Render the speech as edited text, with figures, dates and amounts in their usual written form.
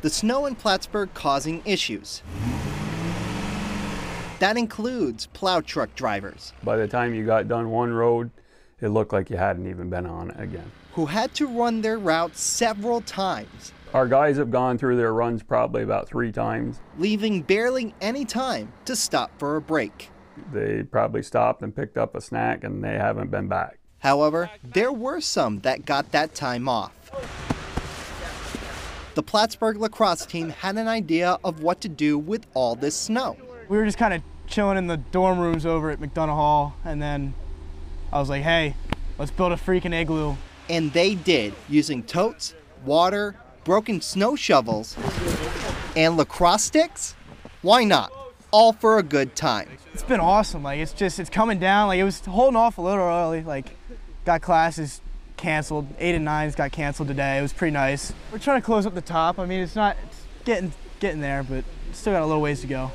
The snow in Plattsburgh causing issues. That includes plow truck drivers. By the time you got done one road, it looked like you hadn't even been on it again. Who had to run their route several times. Our guys have gone through their runs probably about 3 times. Leaving barely any time to stop for a break. They probably stopped and picked up a snack and they haven't been back. However, there were some that got that time off. The Plattsburgh lacrosse team had an idea of what to do with all this snow. We were just kind of chilling in the dorm rooms over at McDonough Hall, and then I was like, hey, let's build a freaking igloo. And they did, using totes, water, broken snow shovels, and lacrosse sticks? Why not? All for a good time. It's been awesome. Like, it's coming down. Like, it was holding off a little early. Like, got classes canceled. 8 and 9s got canceled today. It was pretty nice. We're trying to close up the top. I mean, it's getting there, but still got a little ways to go.